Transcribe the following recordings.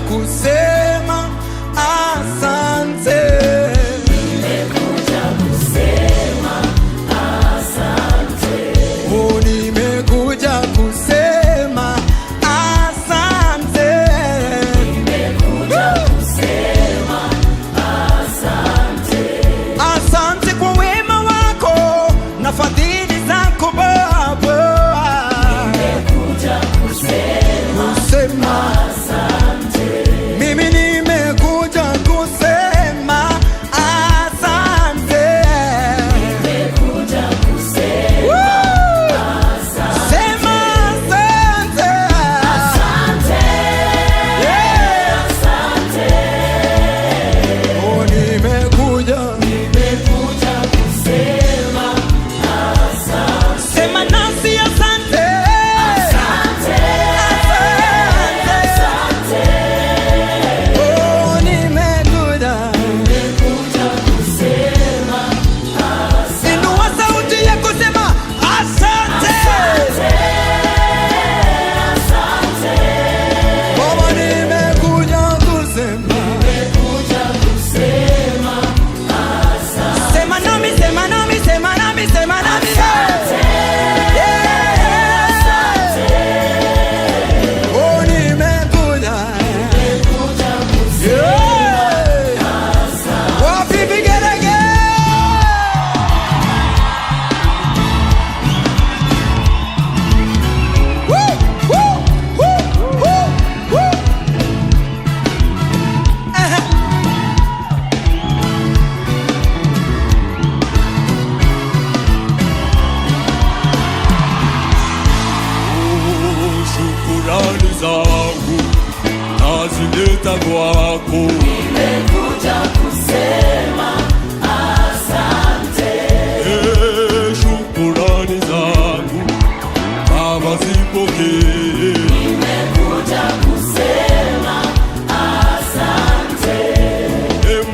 kusema asante. Nimekuja kusema asante. Oh, nimekuja kusema asante. Nimekuja kusema asante. Asante kwa wema wako na fadhili zako Baba. Nimekuja kusema asante. Mimi nimekuja kusema asante. Nimekuja kusema asante. Sema asante. Asante. Asante. Oh, nimekuja kusema asante. sema nasi asante. Asante. Asante. Oh, nimekuja kusema asante. inua sauti yako, sema asante. Asante. Baba, nimekuja kusema. kusema asante. Sema nami, sema nami, sema nami, sema nami. Oh, nimekuja. Wapi vigelegele? Woo, woo, woo, woo, woo. Shukurani zangu nazileta kwako. Nimekuja kusema asante. Shukurani zangu Baba, zipokee. Nimekuja kusema asante.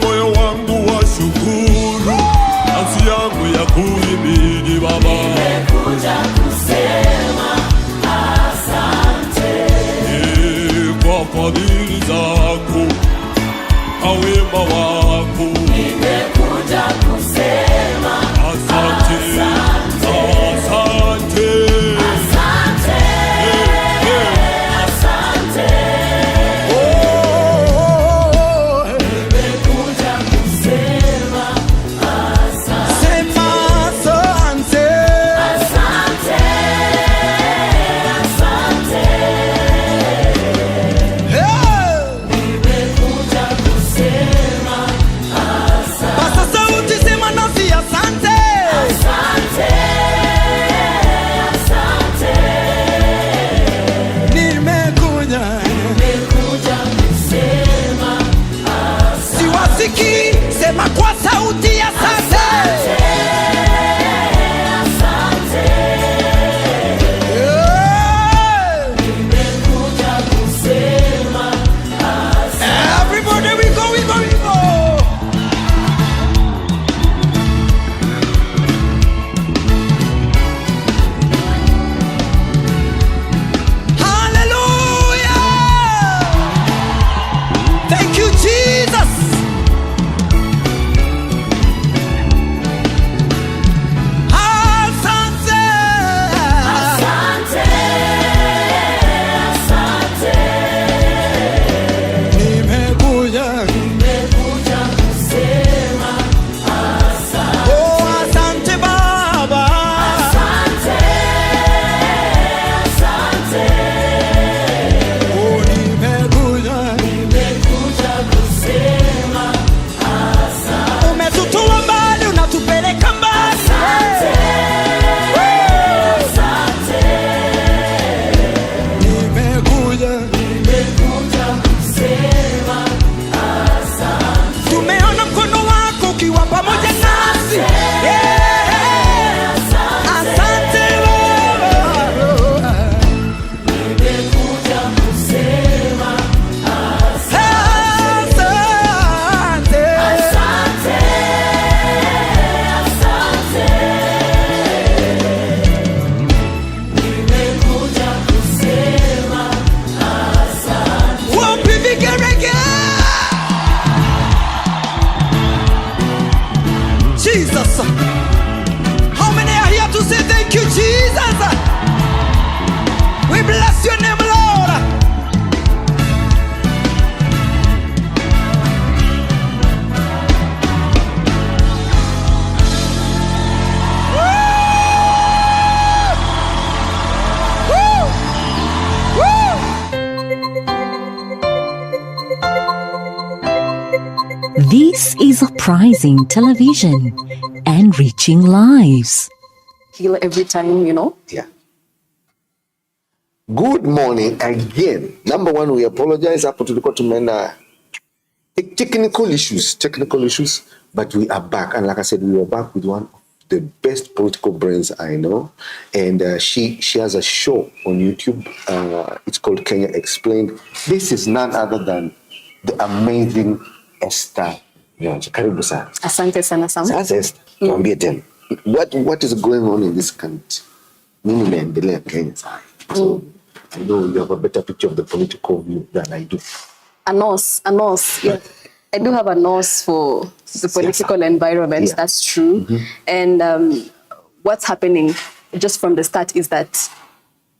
Moyo wangu wa shukuru, nafsi yangu ya kuhimidi Baba. Nimekuja kusema asante. Kwa fadhili zako na wema wako, Nimekuja kusema asante, asante. asante. Asante. Oh, Nimekuja kusema asante. sema asante. Asante. Asante. Hey! Nimekuja kusema asante. Pasa Jesus. How many are here to say thank you, Jesus? We bless your name, Lord. This is Uprising Television, enriching lives. Heal every time, you know. Yeah. Good morning again. Number one, we apologize hapo tulikuwa tumeenda technical issues, but we are back. And like I said, we are back with one of the best political brains I know. And she has a show on YouTube. It's called Kenya Explained. This is none other than the amazing Esther. Karibu sana. Asante sana Sam. Sasa Esther, tuambie tena. What is going on in this country? Nini inaendelea Kenya sasa? So I know you have a better picture of the political view than I do. A nose. Yeah. I do have a nose for the political environment. Yeah. That's true. Mm-hmm. And what's happening just from the start is that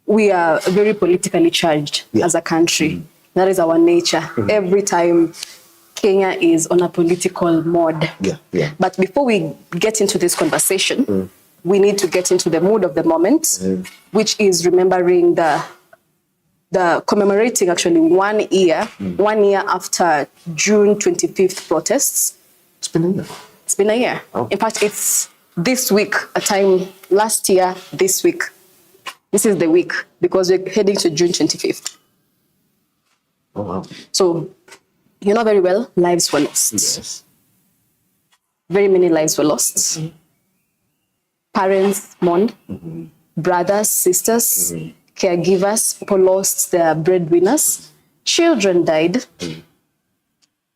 we are very politically charged as a country. Mm-hmm. That is our nature. Mm-hmm. Every time Kenya is on a political mode. Yeah. But before we get into this conversation, we need to get into the mood of the moment, which is remembering the commemorating actually 1 year, 1 year after June 25th protests. It's been a year. It's been a year. Oh. In fact, it's this week, a time last year, this week. This is the week because we're heading to June 25th. Oh, wow. So, you know very well, lives were lost. Yes. Very many lives were lost. Mm-hmm. Parents mourned, brothers, sisters, caregivers, people lost their breadwinners. Children died.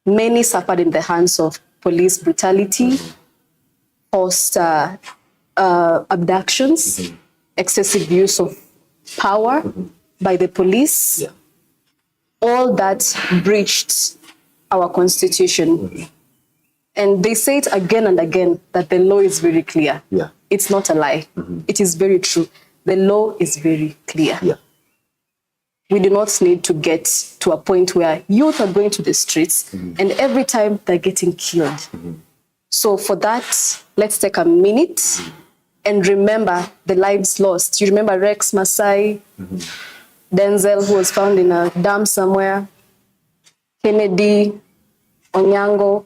Many suffered in the hands of police brutality, forced abductions, excessive use of power by the police. Yeah. All that breached our constitution. And they say it again and again that the law is very clear. Yeah. It's not a lie. It is very true. The law is very clear. Yeah. We do not need to get to a point where youth are going to the streets and every time they're getting killed. So for that, let's take a minute and remember the lives lost. You remember Rex Masai, Denzel, who was found in a dam somewhere, Kennedy, Onyango,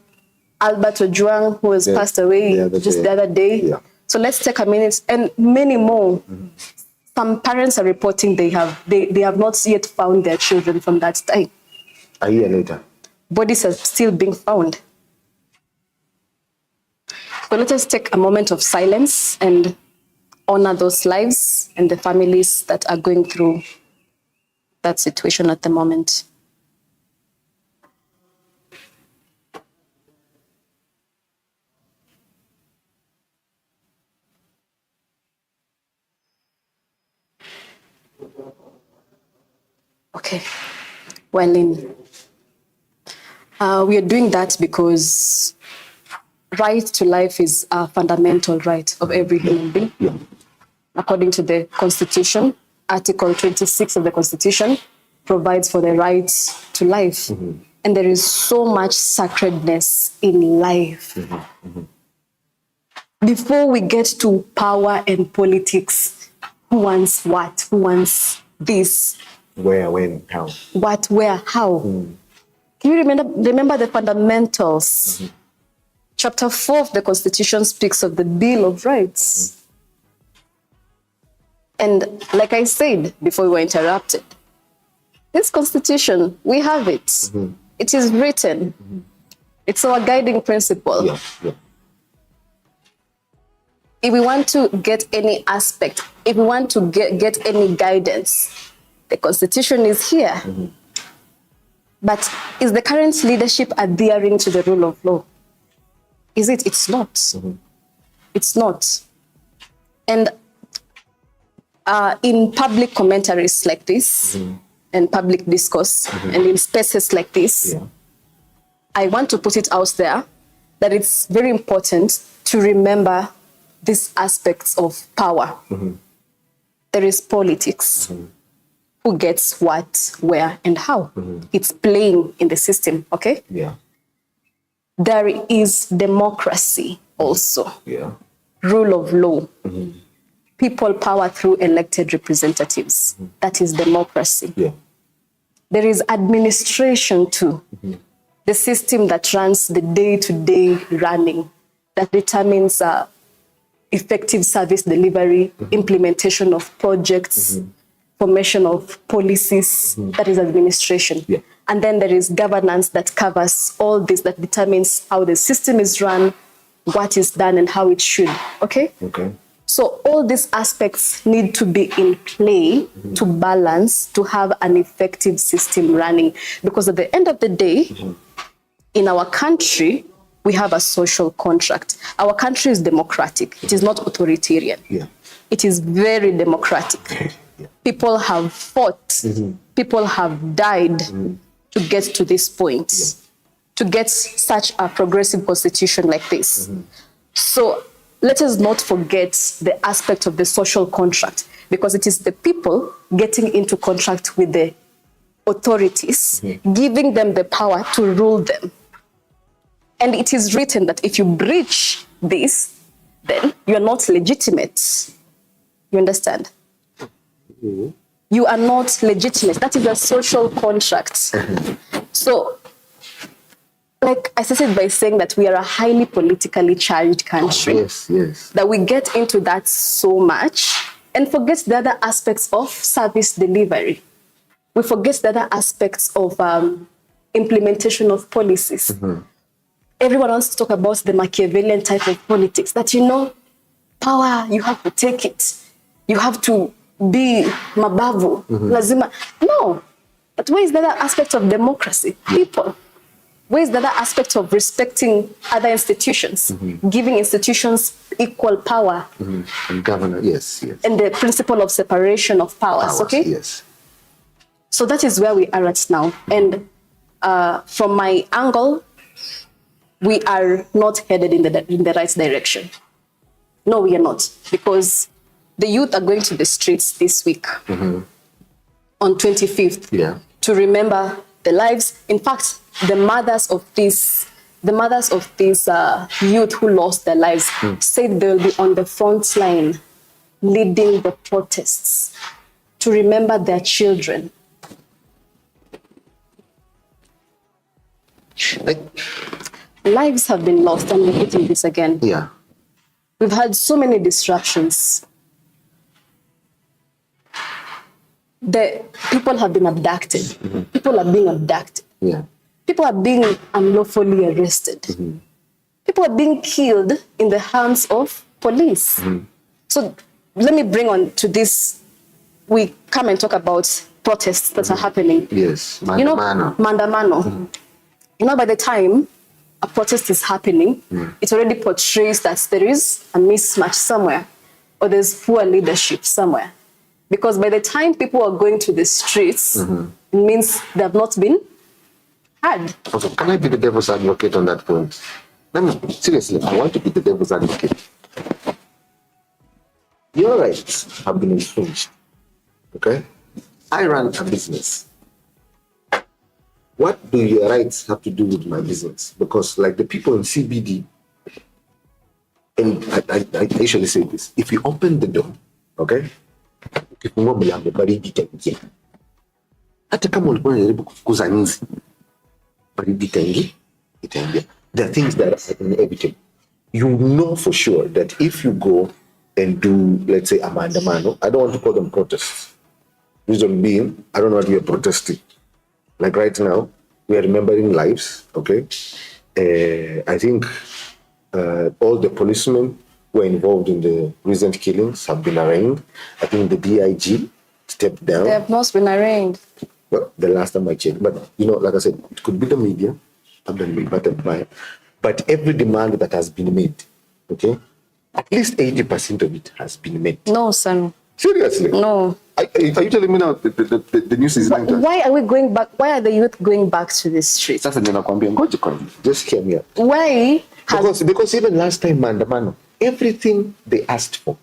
Albert Ojwang, who was passed away the other day. Yeah. So let's take a minute, and many more. Some parents are reporting they have not yet found their children from that time. A year later. Bodies are still being found. So let us take a moment of silence and honor those lives and the families that are going through that situation at the moment. Okay, well, we are doing that because right to life is a fundamental right of every human being. Yeah. According to the Constitution, Article 26 of the Constitution provides for the right to life. And there is so much sacredness in life. Before we get to power and politics, who wants what? Who wants this? Where, when, how? What, where, how? Can you remember the fundamentals? Chapter 4 of the Constitution speaks of the Bill of Rights. And like I said before we were interrupted, this Constitution, we have it. It is written. It's our guiding principle. Yeah. If we want to get any aspect, if we want to get any guidance, the Constitution is here. But is the current leadership adhering to the rule of law? Is it? It's not. It's not. And in public commentaries like this, and public discourse, and in spaces like this, I want to put it out there that it's very important to remember these aspects of power. There is politics. Who gets what, where, and how. It's playing in the system, okay? Yeah. There is democracy also. Yeah. Rule of law. People power through elected representatives. That is democracy. Yeah. There is administration too. The system that runs the day-to-day running, that determines effective service delivery, implementation of projects, formation of policies. That is administration. Yeah. And then there is governance that covers all this, that determines how the system is run, what is done, and how it should. Okay? Okay. So all these aspects need to be in play to balance, to have an effective system running. Because at the end of the day, in our country, we have a social contract. Our country is democratic. It is not authoritarian. Yeah. It is very democratic. Yeah. People have fought. People have died to get to this point, to get such a progressive constitution like this. So let us not forget the aspect of the social contract, because it is the people getting into contract with the authorities, giving them the power to rule them. And it is written that if you breach this, then you are not legitimate. You understand? You are not legitimate. That is a social contract. So, like I started by saying that we are a highly politically charged country. Yes, yes. That we get into that so much and forget the other aspects of service delivery. We forget the other aspects of implementation of policies. Everyone wants to talk about the Machiavellian type of politics, that, you know, power, you have to take it. You have to be mabavu, lazima. No. But where is the other aspect of democracy? People. Where is the other aspect of respecting other institutions, giving institutions equal power? And governor, yes, yes. And the principle of separation of powers, okay? Yes. So that is where we are at now. And from my angle, we are not headed in the right direction. No, we are not. Because the youth are going to the streets this week on 25th to remember the lives. In fact, the mothers of these youth who lost their lives said they will be on the front line leading the protests to remember their children. Lives have been lost. I'm repeating this again. Yeah. We've had so many disruptions. The people have been abducted. People are being abducted. Yeah. People are being unlawfully arrested. People are being killed in the hands of police. So let me bring on to this. We come and talk about protests that are happening. Yes. Mandamano. You know, Mandamano. You know, by the time a protest is happening, it already portrays that there is a mismatch somewhere, or there's poor leadership somewhere. Because by the time people are going to the streets, it means they have not been heard. Also, can I be the devil's advocate on that point? Seriously, I want to be the devil's advocate. Your rights have been infringed. Okay? I run a business. What do your rights have to do with my business? Because like the people in CBD, and I usually say this, if you open the door, okay? Ukifungua mlango baridi itaingia. Hata kama ulikuwa unajaribu kufukuza nzi, baridi itaingia. There are things that are inevitable. You know for sure that if you go and do, let's say, a mandamano, I don't want to call them protests. Reason being, I don't know what we are protesting. Like right now, we are remembering lives, okay? I think all the policemen who were involved in the recent killings have been arraigned. I think the DIG stepped down. They have not been arraigned. Well, the last time I checked. But, you know, like I said, it could be the media. I've been rebutted by it. But every demand that has been made, okay? At least 80% of it has been made. No, son. Seriously? No. Are you telling me now the news is like that? Why are we going back? Why are the youth going back to the streets? Just hear me out. Why Because even last time, Mandamano, everything they asked for,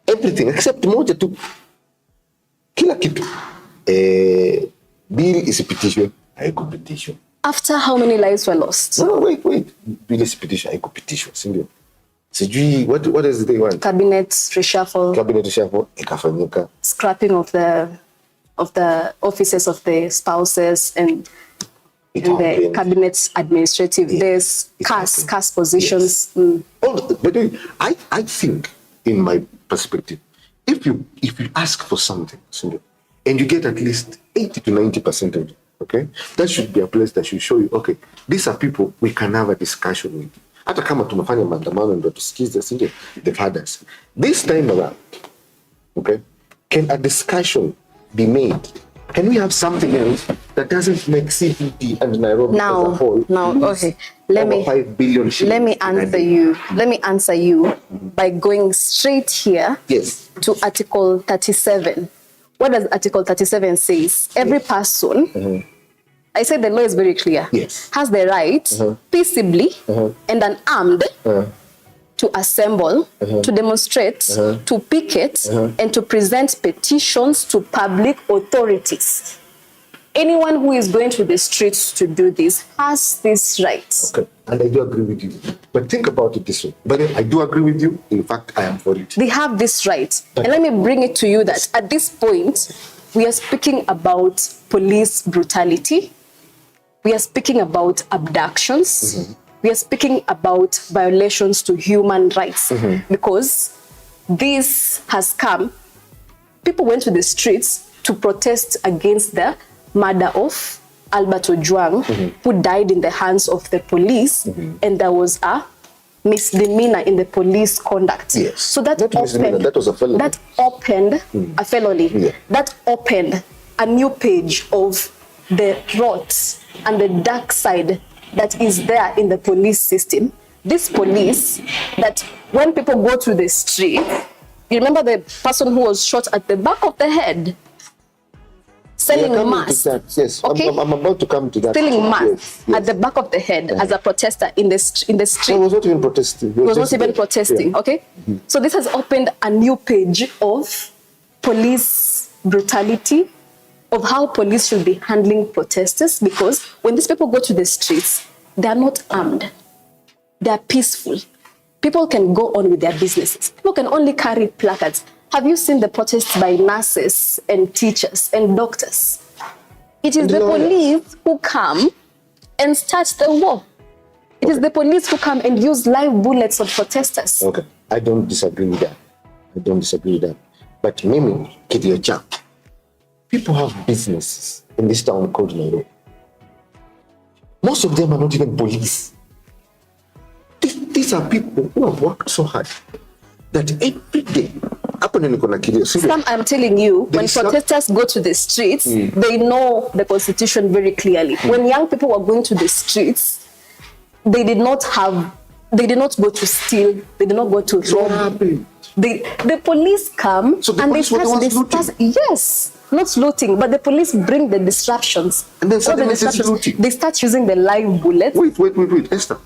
everything except moja tu, kila kitu, bill isipitishwe, haikupitishwa. After how many lives were lost? No, wait. Bill isipitishwe, haikupitishwa, sindio? Sijui, what else they want? Cabinet reshuffle, ikafanyika. Scrapping of the offices of the spouses and the cabinet administrative. There's CAS positions. Yes. But I think, in my perspective, if you ask for something, and you get at least 80 to 90% of it, okay, that should be a place that should show you, okay, these are people we can have a discussion with. Hata kama tumefanya maandamano ndio tusikize, sindio, the fathers. This time around, okay, can a discussion be made? Can we have something else that doesn't make CPT and Nairobi as a whole? Okay. Let me 5 billion shillings. Let me answer you by going straight here. Yes. To Article 37. What does Article 37 says? Every person, I say the law is very clear. Yes. Has the right peaceably and unarmed to assemble, to demonstrate, to picket, and to present petitions to public authorities. Anyone who is going to the streets to do this has this right. Okay, and I do agree with you. But think about it this way. But I do agree with you. In fact, I am for it. They have this right. And let me bring it to you that at this point, we are speaking about police brutality. We are speaking about abductions. We are speaking about violations to human rights, because this has come. People went to the streets to protest against the murder of Albert Ojwang, who died in the hands of the police, and there was a misdemeanor in the police conduct. Yes. So that was a felony. That opened a felony. Yeah. That opened a new page of the rot and the dark side that is there in the police system. This police, that when people go to the street, you remember the person who was shot at the back of the head, selling masks. Yes, okay? I'm about to come to that. Selling masks at the back of the head as a protester in the street. No, he was not even protesting. He was not even protesting, okay? So this has opened a new page of police brutality, of how police should be handling protesters, because when these people go to the streets, they are not armed. They are peaceful. People can go on with their businesses. People can only carry placards. Have you seen the protests by nurses and teachers and doctors? It is the police who come and start the war. It is the police who come and use live bullets on protesters. Okay, I don't disagree with that. But Mimi, Kidiocha, people have businesses in this town called Nairobi. Most of them are not even police. These are people who have worked so hard that every day. Some, I'm telling you, when protesters go to the streets, they know the constitution very clearly. When young people were going to the streets, they did not go to steal, they did not go to rob. The police come, so the and police yes, not looting, but the police bring the disruptions. And then suddenly they start using the live bullets. Wait, Esther.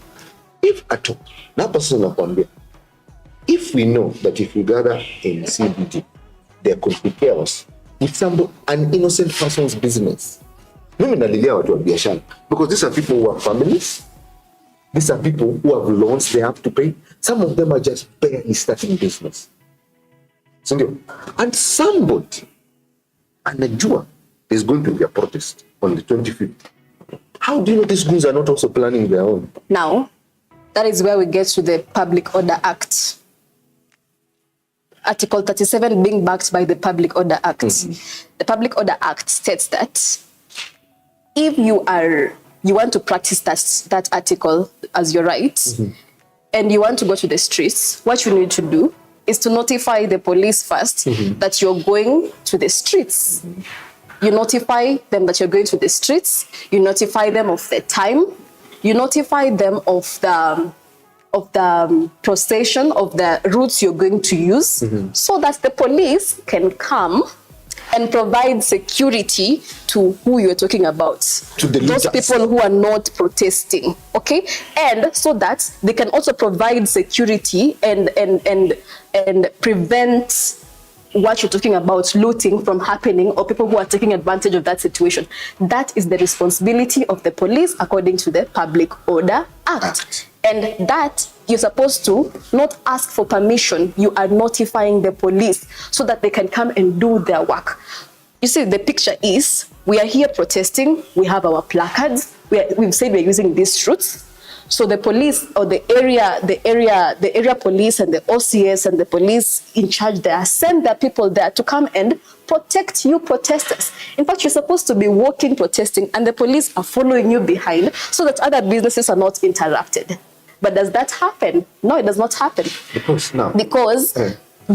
If at all, that person is if we know that if we gather in CBD, there could be chaos, it's an innocent person's business. Because these are people who have families, these are people who have loans they have to pay. Some of them are just barely starting business. And somebody, Anajua, is going to be a protest on the 25th. How do you know these goons are not also planning their own? Now, that is where we get to the Public Order Act. Article 37 being backed by the Public Order Act. The Public Order Act states that if you want to practice that article as your right, and you want to go to the streets, what you need to do is to notify the police first that you're going to the streets. You notify them that you're going to the streets. You notify them of the time. You notify them of the procession, of the routes you're going to use, so that the police can come and provide security to who you're talking about. To the those leaders. people who are not protesting, okay? And so that they can also provide security and prevent what you're talking about, looting, from happening, or people who are taking advantage of that situation. That is the responsibility of the police according to the Public Order Act. And that you're supposed to not ask for permission. You are notifying the police so that they can come and do their work. You see, the picture is, we are here protesting, we have our placards, we've said we're using these routes. So the police, or the area police and the OCS and the police in charge there send their people there to come and protect you protesters. In fact, you're supposed to be walking protesting and the police are following you behind so that other businesses are not interrupted. But does that happen? No, it does not happen. Because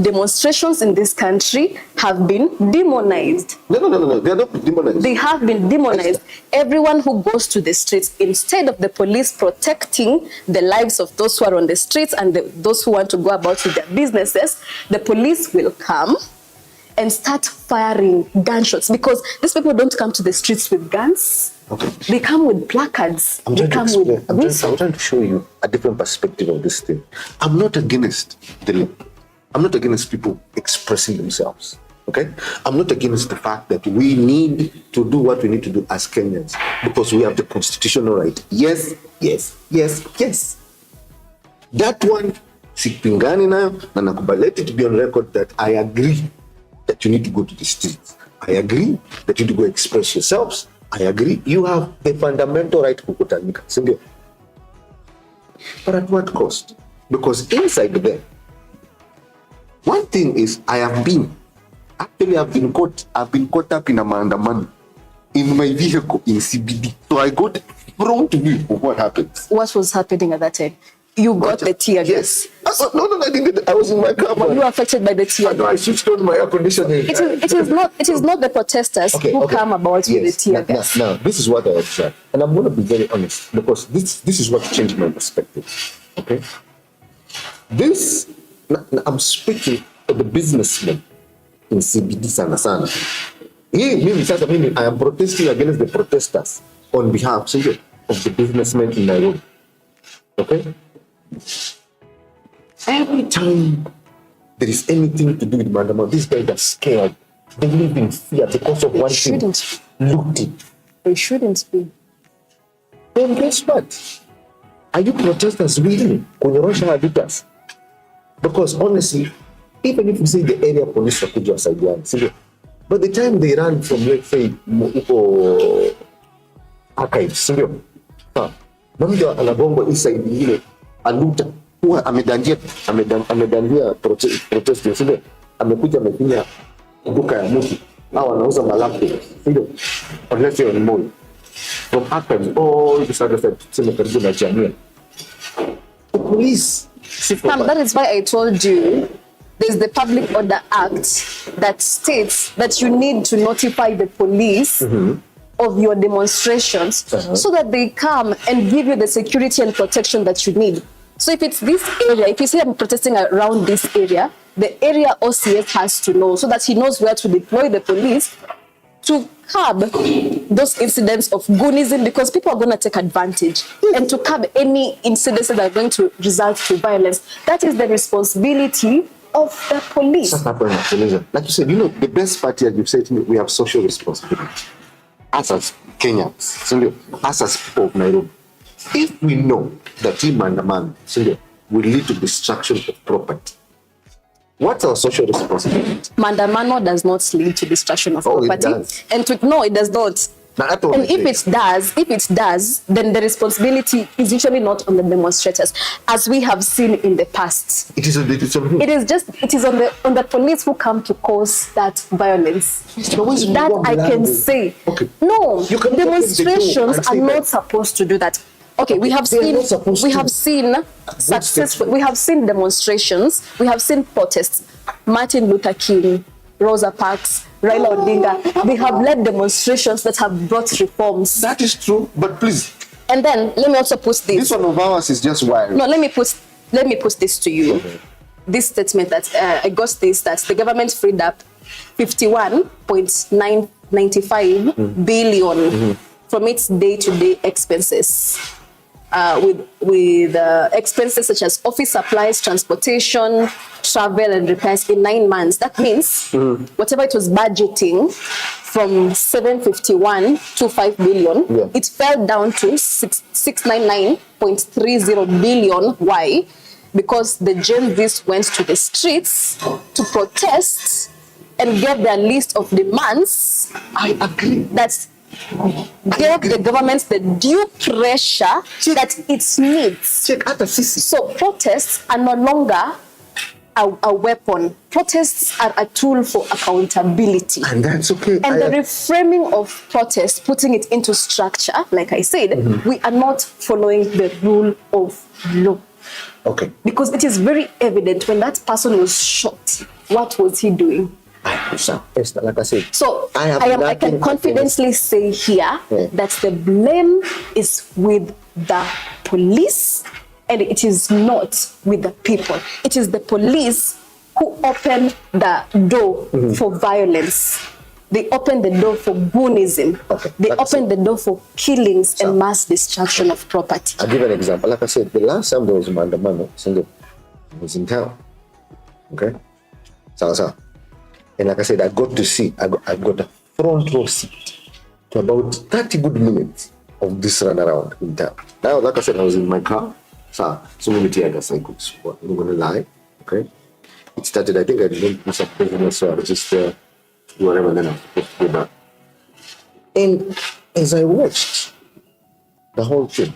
demonstrations in this country have been demonized. No. They are not demonized. They have been demonized. Everyone who goes to the streets, instead of the police protecting the lives of those who are on the streets and those who want to go about with their businesses, the police will come and start firing gunshots, because these people don't come to the streets with guns. Okay. They come with placards. I'm trying to show you a different perspective of this thing. I'm not against people expressing themselves. Okay? I'm not against the fact that we need to do what we need to do as Kenyans, because we have the constitutional right. Yes. That one, sipingani nayo, na nakubali. Let it be on record that I agree that you need to go to the streets. I agree that you need to go express yourselves. I agree. You have the fundamental right to kukutanika. But at what cost? Because inside there, one thing is, I've been caught up in a maandamano in my vehicle in CBD. So I got prone to view of what happened. What was happening at that time? You got the tear gas. Yes. No, I didn't. I was in my car. You were affected by the tear gas. I switched on my air conditioning. It is not the protesters who come about with the tear gas. Now, this is what I observed. And I'm going to be very honest, because this is what changed my perspective. Okay? I'm speaking for the businessmen in CBD sana. I am protesting against the protesters on behalf of the businessmen in Nairobi. Okay? Every time there is anything to do with Mandama, these guys are scared. They live in fear because of one thing. Looting. They shouldn't be. Then guess what? Are you protesters really kunyorosha habitats? Because honestly, even if you say the area police are kuja saidiana, by the time they run from, let's say, archives, Mamda anagongo inside ile aluta huwa amedandia protest, sio? Amekuja amepinya duka ya mtu au anauza malapu, sio? Unless you're on mall. From archives, all this other side, sema karibu na jamii. The police. That is why I told you there's the Public Order Act that states that you need to notify the police of your demonstrations so that they come and give you the security and protection that you need. So if it's this area, if you say I'm protesting around this area, the area OCS has to know so that he knows where to deploy the police to curb those incidents of goonism, because people are going to take advantage, and to curb any incidents that are going to result to violence. That is the responsibility of the police. Like you said, the best part here, you've said to me, we have social responsibility. As Kenyans, as people of Nairobi, if we know that Mandaman will lead to destruction of property, what's our social responsibility? Mandamano does not lead to destruction of property. It does. No, it does not. And if it does, then the responsibility is usually not on the demonstrators, as we have seen in the past. It is on the police who come to cause that violence. That I can say. Okay. No, demonstrations are not supposed to do that. Okay, we have seen demonstrations, we have seen protests. Martin Luther King, Rosa Parks, Raila Odinga, they have led demonstrations that have brought reforms. That is true, but please. And then let me also put this. This one of ours is just wild. No, let me put this to you. Okay. This statement that I got this, that the government freed up 51.995 billion from its day-to-day expenses. With expenses such as office supplies, transportation, travel, and repairs in 9 months. That means whatever it was budgeting from 751.25 billion, it fell down to 699.30 billion. Why? Because the Gen Zs went to the streets to protest and get their list of demands. I agree. That's gave the government the due pressure that it needs. Check out the CC. So protests are no longer a weapon. Protests are a tool for accountability. And that's okay. And the reframing of protests, putting it into structure, like I said, we are not following the rule of law. Okay. Because it is very evident when that person was shot, what was he doing? Esther, like I said, So I can confidently say here that the blame is with the police and it is not with the people. It is the police who open the door for violence. They open the door for goonism. Okay, They like I open the door for killings and mass destruction of property. I'll give an example. Like I said, the last time there was Mandamano, I was in town. Okay? So. And like I said, I got to see, I got a front row seat to about 30 good minutes of this run around in town. Now, like I said, I was in my car. So many tears I could squat. I'm not going to lie. Okay? It started, I think I didn't do some business, so I was just whatever, then I was supposed to go back. And as I watched the whole thing,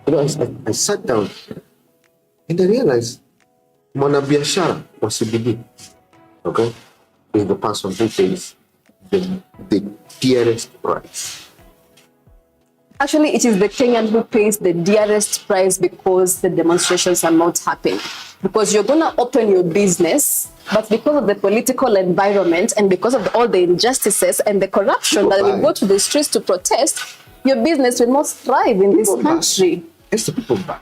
I sat down and I realized Mwanabiashara wa CBD, okay, is the person who pays the dearest price. Actually, it is the Kenyan who pays the dearest price because the demonstrations are not happening. Because you're going to open your business, but because of the political environment and because of all the injustices and the corruption that will go to the streets to protest, your business will not thrive in this country. It's the people back.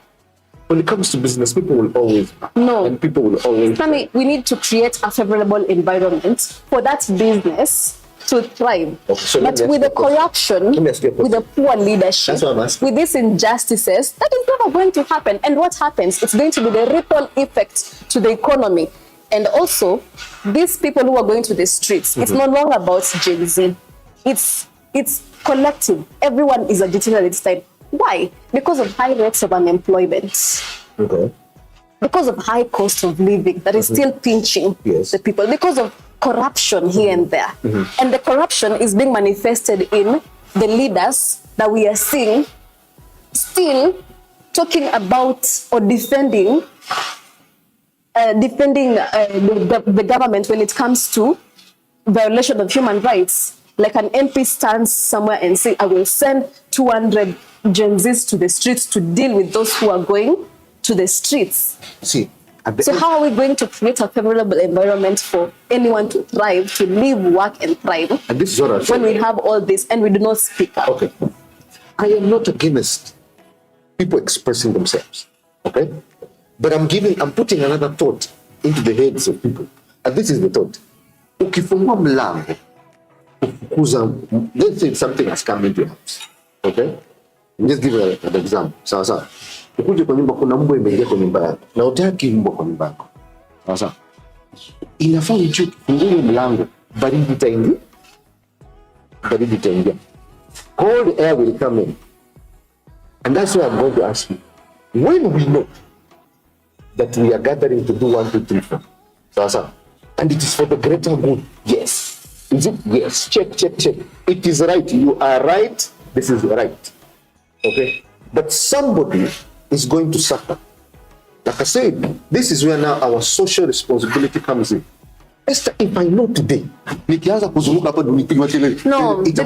When it comes to business, people will always back. No. And people will always... Sammy, we need to create a favorable environment for that business to thrive. Okay, so but with the corruption, with the poor leadership, with these injustices, that is never going to happen. And what happens? It's going to be the ripple effect to the economy. And also, these people who are going to the streets, it's no longer about Gen Z. It's collective. Everyone is agitated at this time. Why? Because of high rates of unemployment. Okay. Because of high cost of living that is still pinching the people. Because of corruption here and there. And the corruption is being manifested in the leaders that we are seeing still talking about or defending the government when it comes to violation of human rights. Like an MP stands somewhere and say, I will send 200 Gen Zs to the streets to deal with those who are going to the streets. See, so how are we going to create a favorable environment for anyone to thrive, to live, work, and thrive? And this is what I'm when we have all this and we do not speak up. Okay. I am not against people expressing themselves. Okay? But I'm putting another thought into the heads of people. And this is the thought. Ukifungua mlango, let's say something has come into your house. Okay? Just give an example. Sawa. Ukuje kwa nyumba kuna mbwa imeingia kwa nyumba yako. Na utaki mbwa kwa nyumba yako. Sawa. Inafaa ujue kufungua mlango, baridi itaingia. Cold air will come in. And that's why I'm going to ask you. When we know that we are gathering to do 1, 2, 3, 4. Sawa. And it is for the greater good. Yes. Is it? Yes. Check. It is right. You are right. This is right. Okay? But somebody is going to suffer. Like I said, this is where now our social responsibility comes in. Esther, if I know today, no, the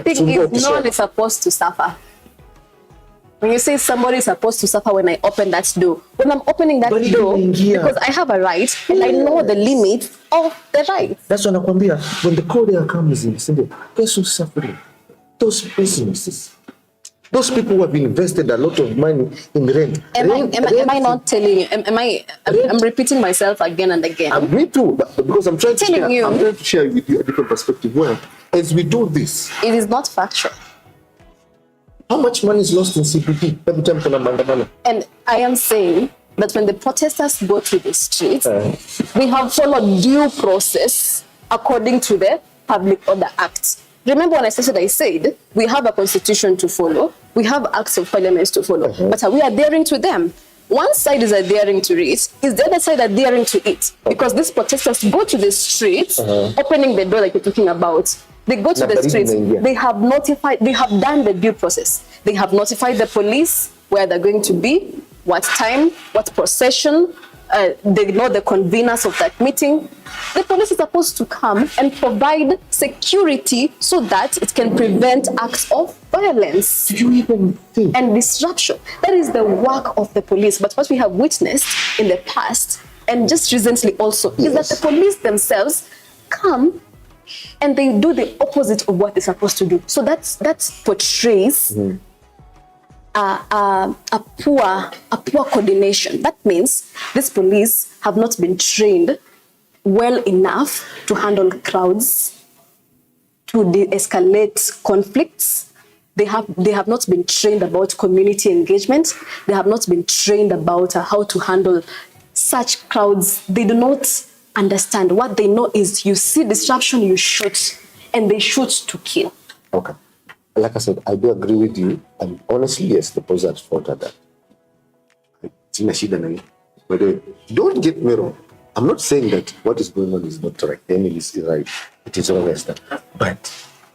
thing is, no one is supposed to suffer. When you say somebody is supposed to suffer when I open that door, when I'm opening that door, because I have a right and I know the limit of the right. That's what Nakwambia. When the cold air comes in, guess who's suffering? Those businesses. Those people who have invested a lot of money in rent. Am I not telling you? I'm repeating myself again and again. Me too, because I'm trying to share with you a different perspective. Where, as we do this, it is not factual. How much money is lost in CPP every time for Mandamana? And I am saying that when the protesters go to the streets, we have followed due process according to the Public Order Act. Remember when I said we have a constitution to follow, we have acts of parliament to follow, but are we adhering to them? One side is adhering to it, is the other side adhering to it? Because these protesters go to the streets, opening the door like you're talking about. They go to the streets, they have done the due process. They have notified the police where they're going to be, what time, what procession, they know the conveners of that meeting. The police is supposed to come and provide security so that it can prevent acts of violence. Do you even think? And disruption. That is the work of the police. But what we have witnessed in the past, and just recently also, is that the police themselves come and they do the opposite of what they're supposed to do. So that portrays a poor coordination. That means these police have not been trained well enough to handle crowds, to de-escalate conflicts. They have not been trained about community engagement. They have not been trained about how to handle such crowds. They do not understand. What they know is you see disruption, you shoot, and they shoot to kill. Okay. Like I said, I do agree with you, and honestly, yes, the police have fought at that. But don't get me wrong. I'm not saying that what is going on is not right. Emily is right. It is always that. But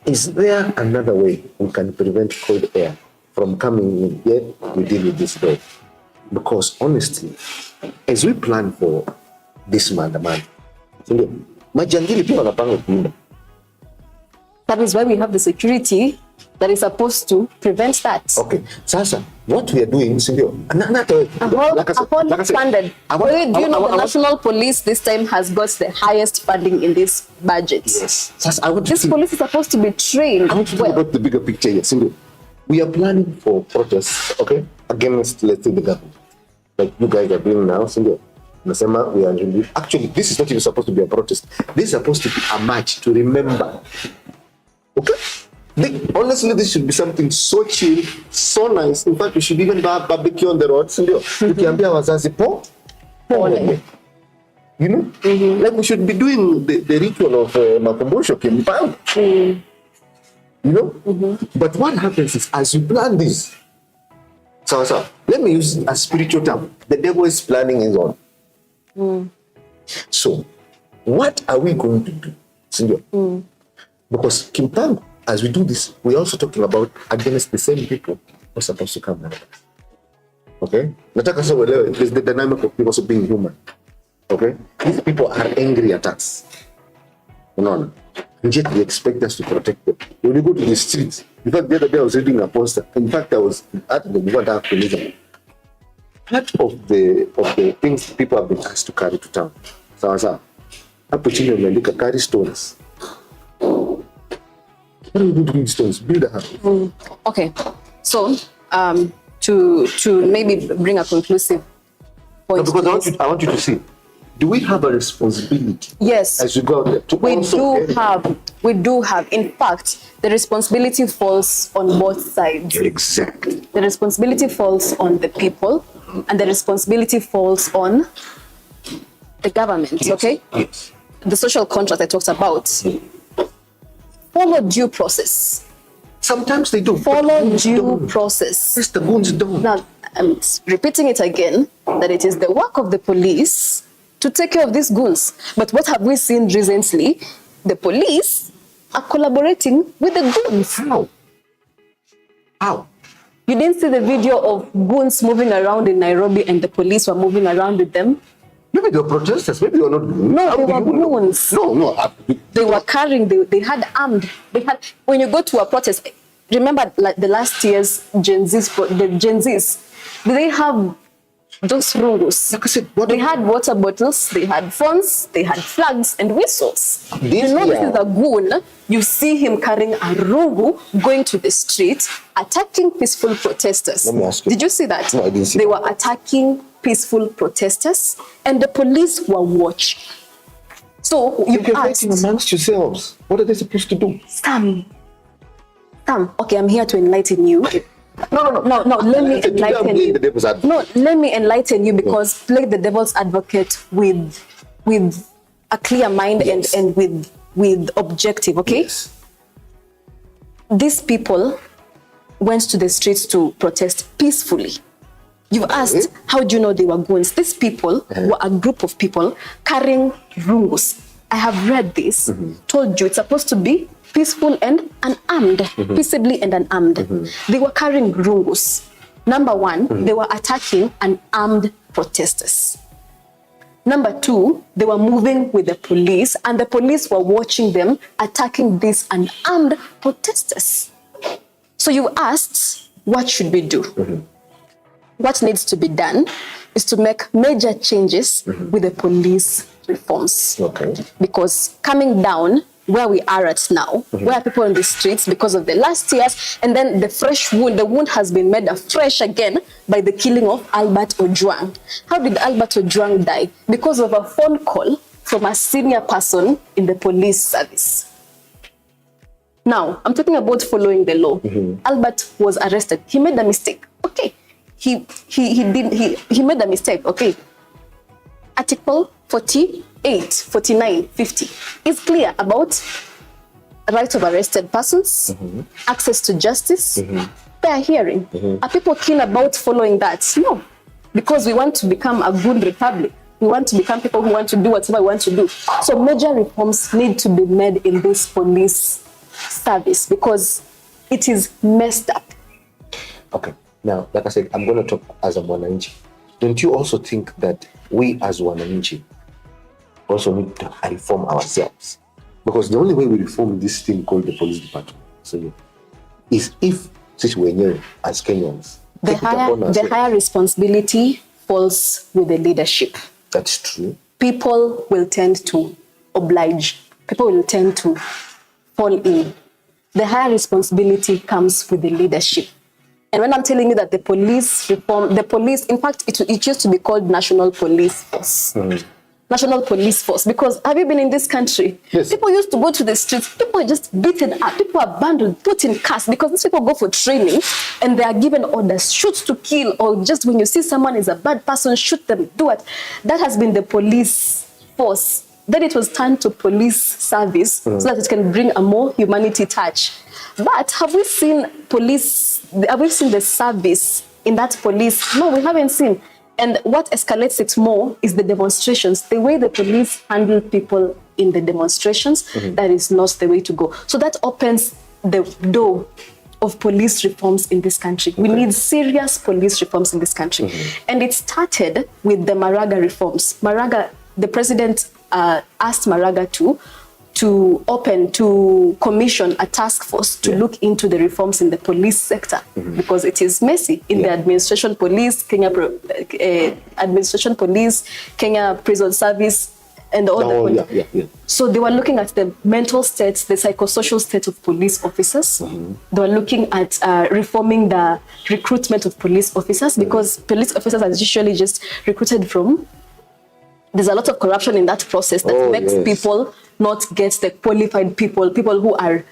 is there another way we can prevent cold air from coming in? Yet we deal with this way. Because honestly, as we plan for this mandamano, that is why we have the security that is supposed to prevent that. Okay. Sasa, what we are doing, funded. Do you know the National Police this time has got the highest funding in this budget? Yes. Sasa, this police is supposed to be trained. I want to talk about the bigger picture here. We are planning for protests, okay, against, let's say, the government. Like you guys are doing now, we are actually, this is not even supposed to be a protest. This is supposed to be a march to remember. Okay? Honestly, this should be something so chill, so nice. In fact, we should even have barbecue on the roads. You know? Like we should be doing the ritual of Makumbusho Kimpang. You know? But what happens is, as you plan this, so let me use a spiritual term. The devil is planning his own. So, what are we going to do? Because Kimpang, as we do this, we're also talking about against the same people who are supposed to come. Okay? There's the dynamic of people also being human. Okay? These people are angry at us. No. And yet they expect us to protect them. When you go to the streets, in fact, the other day I was reading a poster. In fact, I was at the World Activism. Part of the things people have been asked to carry to town. Carry stones. What do we do to these stones? Build a house. Okay. So, to maybe bring a conclusive point. No, because I want you to see. Do we have a responsibility? Yes. As you go out there to we do have. In fact, the responsibility falls on both sides. Exactly. The responsibility falls on the people, and the responsibility falls on the government. Yes. Okay. Yes. The social contract I talked about. Follow due process. Sometimes they do. Follow due process. Yes, the goons don't. Now, I'm repeating it again, that it is the work of the police to take care of these goons. But what have we seen recently? The police are collaborating with the goons. How? You didn't see the video of goons moving around in Nairobi and the police were moving around with them? Maybe they were protesters, maybe they were not goons. No, they were goons. No. They were carrying, they had armed. When you go to a protest, remember like the last year's Gen Zs, did they have those rungus. Like I said, what They had water bottles, they had phones, they had flags and whistles. This You know, this year- is a goon. You see him carrying a rungu, going to the street, attacking peaceful protesters. Let me ask you. Did you see that? No, I didn't see They that. were attacking peaceful protesters, and the police were watching. So you If you're asked, fighting amongst yourselves, what are they supposed to do? Sam, okay, I'm here to enlighten you. No, let me Today I'm enlighten playing you. the devil's advocate. No, let me enlighten you because play the devil's advocate with a clear mind Yes. and with objective, okay? Yes. These people went to the streets to protest peacefully. You've asked, how do you know they were goons? These people were a group of people carrying rungus. I have read this, told you it's supposed to be peaceful and unarmed, peaceably and unarmed. They were carrying rungus. Number one, they were attacking unarmed protesters. Number two, they were moving with the police, and the police were watching them attacking these unarmed protesters. So you asked, what should we do? What needs to be done is to make major changes with the police reforms. Okay. Because coming down where we are at now, where people on the streets because of the last years, and then the wound has been made afresh again by the killing of Albert Ojwang. How did Albert Ojwang die? Because of a phone call from a senior person in the police service. Now, I'm talking about following the law. Albert was arrested. He made a mistake. Okay. He made a mistake. Okay. Article 48, 49, 50 is clear about rights of arrested persons, access to justice, fair hearing. Are people keen about following that? No. Because we want to become a good republic. We want to become people who want to do whatever we want to do. So major reforms need to be made in this police service because it is messed up. Okay. Now, like I said, I'm going to talk as a Mwananchi. Don't you also think that we as Mwananchi also need to reform ourselves? Because the only way we reform this thing called the police department is if since we're new as Kenyans. The higher responsibility falls with the leadership. That's true. People will tend to oblige. People will tend to fall in. The higher responsibility comes with the leadership. And when I'm telling you that the police reform, in fact, it used to be called National Police Force. National Police Force. Because have you been in this country? Yes. People used to go to the streets. People are just beaten up. People are abandoned, put in cars because these people go for training and they are given orders, shoot to kill, or just when you see someone is a bad person, shoot them, do it. That has been the police force. Then it was turned to police service so that it can bring a more humanity touch. But have we seen the service in that police? No, we haven't seen. And what escalates it more is the demonstrations. The way the police handle people in the demonstrations, that is not the way to go. So that opens the door of police reforms in this country. We need serious police reforms in this country. And it started with the Maraga reforms. The president asked Maraga to commission a task force to look into the reforms in the police sector because it is messy in the administration police, Kenya Prison Service, and all the So they were looking at the mental state, the psychosocial state of police officers. They were looking at reforming the recruitment of police officers because police officers are usually just recruited from. There's a lot of corruption in that process that makes people not get the qualified people who are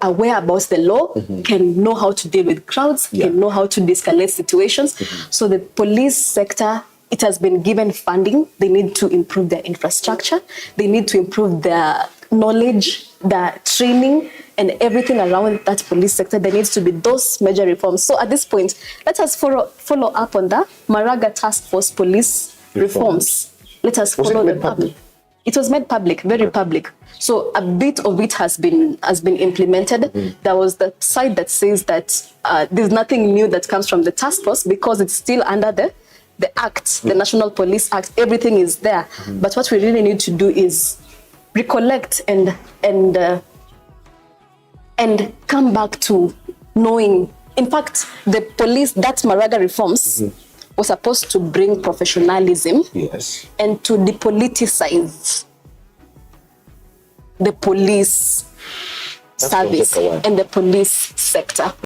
aware about the law, can know how to deal with crowds, can know how to de-escalate situations. So the police sector, it has been given funding. They need to improve their infrastructure. They need to improve their knowledge, their training, and everything around that police sector. There needs to be those major reforms. So at this point, let us follow up on the Maraga Task Force police reforms. Let us follow them up. It was made public, very public. So a bit of it has been implemented. There was the side that says that there's nothing new that comes from the task force because it's still under the Act, the National Police Act. Everything is there. But what we really need to do is recollect and come back to knowing. In fact, the police, that Maraga reforms, was supposed to bring professionalism, Yes. and to depoliticize the police That's gonna service take a while. and the police sector.